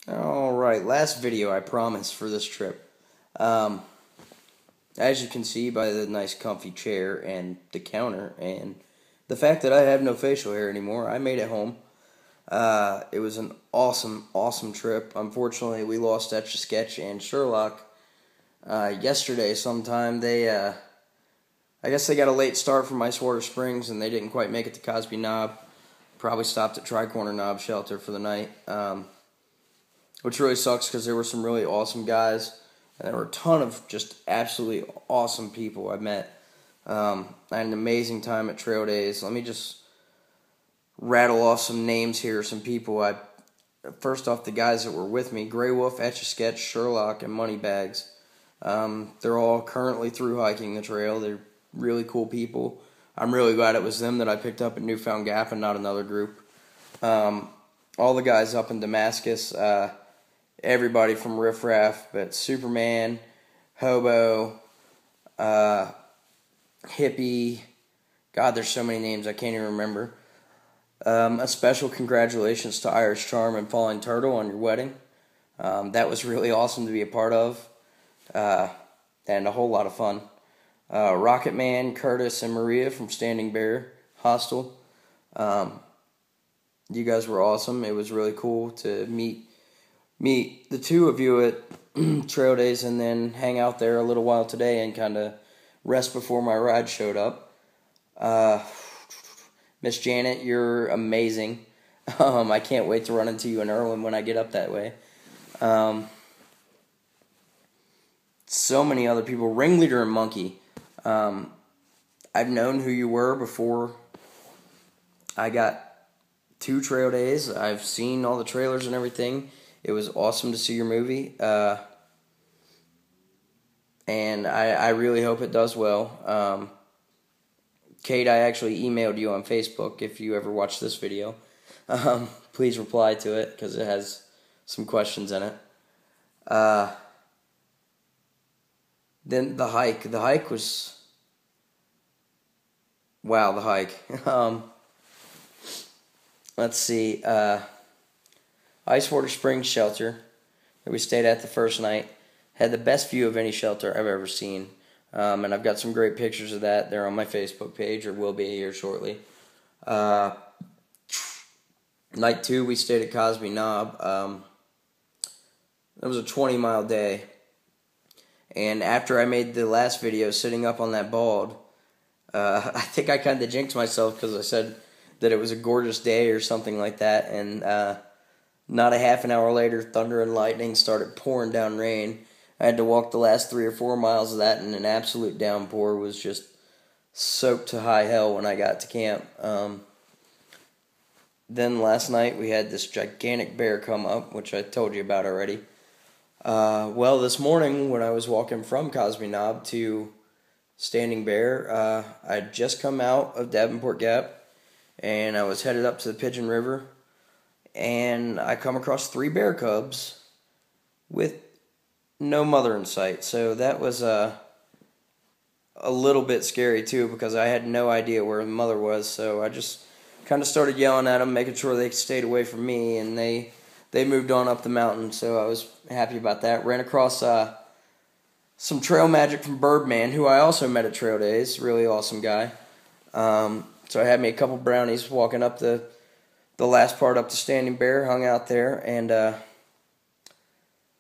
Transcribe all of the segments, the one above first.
Alright, last video I promised for this trip. As you can see by the nice comfy chair and the counter and the fact that I have no facial hair anymore, I made it home. It was an awesome trip. Unfortunately, we lost Etch-a-Sketch and Sherlock yesterday sometime. I guess they got a late start from Ice Water Springs and they didn't quite make it to Cosby Knob. Probably stopped at Tri-Corner Knob Shelter for the night. Which really sucks because there were some really awesome guys. And there were a ton of just absolutely awesome people I met. I had an amazing time at Trail Days. Let me just rattle off some names here, some people. First off, the guys that were with me: Grey Wolf, Etch-a-Sketch, Sherlock, and Moneybags. They're all currently through hiking the trail. They're really cool people. I'm really glad it was them that I picked up at Newfound Gap and not another group. All the guys up in Damascus, everybody from Riff Raff, but Superman, Hobo, Hippie, God, there's so many names I can't even remember. A special congratulations to Irish Charm and Falling Turtle on your wedding. That was really awesome to be a part of, and a whole lot of fun. Rocket Man, Curtis, and Maria from Standing Bear Hostel. You guys were awesome. It was really cool to meet the two of you at Trail Days and then hang out there a little while today and kind of rest before my ride showed up. Miss Janet, you're amazing. I can't wait to run into you in Irwin when I get up that way. So many other people. Ringleader and Monkey. I've known who you were before I got to Trail Days. I've seen all the trailers and everything. It was awesome to see your movie. And I really hope it does well. Kate, I actually emailed you on Facebook. If you ever watch this video, please reply to it because it has some questions in it. Then the hike. The hike was... Wow, the hike. Let's see. Ice Water Springs Shelter that we stayed at the first night had the best view of any shelter I've ever seen. And I've got some great pictures of that. They're on my Facebook page, or will be here shortly. Night 2, we stayed at Cosby Knob. It was a 20-mile day. And after I made the last video sitting up on that bald, I think I kind of jinxed myself because I said that it was a gorgeous day or something like that. And not a half an hour later, thunder and lightning started pouring down rain. I had to walk the last 3 or 4 miles of that in an absolute downpour. It was just soaked to high hell when I got to camp. Then last night we had this gigantic bear come up, which I told you about already. Well, this morning when I was walking from Cosby Knob to Standing Bear, I had just come out of Davenport Gap, and I was headed up to the Pigeon River, and I come across 3 bear cubs with no mother in sight. So that was a little bit scary too, because I had no idea where the mother was. So I just kind of started yelling at them, making sure they stayed away from me, and they moved on up the mountain. So I was happy about that. Ran across some trail magic from Birdman, who I also met at Trail Days. Really awesome guy. So I had me a couple brownies walking up the last part up to Standing Bear, hung out there, and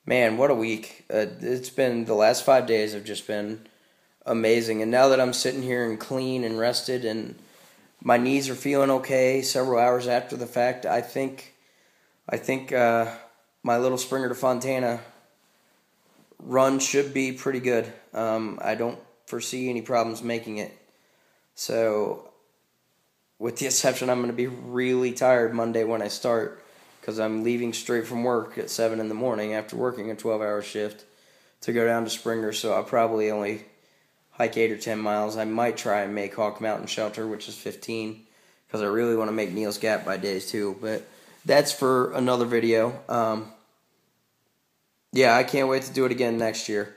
man, what a week. It's been, the last 5 days have just been amazing. And now that I'm sitting here and clean and rested and my knees are feeling okay several hours after the fact, I think my little Springer to Fontana run should be pretty good. I don't foresee any problems making it. So, with the exception, I'm going to be really tired Monday when I start, because I'm leaving straight from work at 7 in the morning after working a 12-hour shift to go down to Springer, so I'll probably only hike 8 or 10 miles. I might try and make Hawk Mountain Shelter, which is 15, because I really want to make Neil's Gap by days too, but that's for another video. Yeah, I can't wait to do it again next year,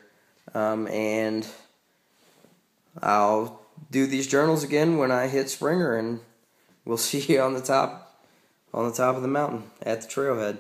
and I'll do these journals again when I hit Springer, and we'll see you on the top of the mountain at the trailhead.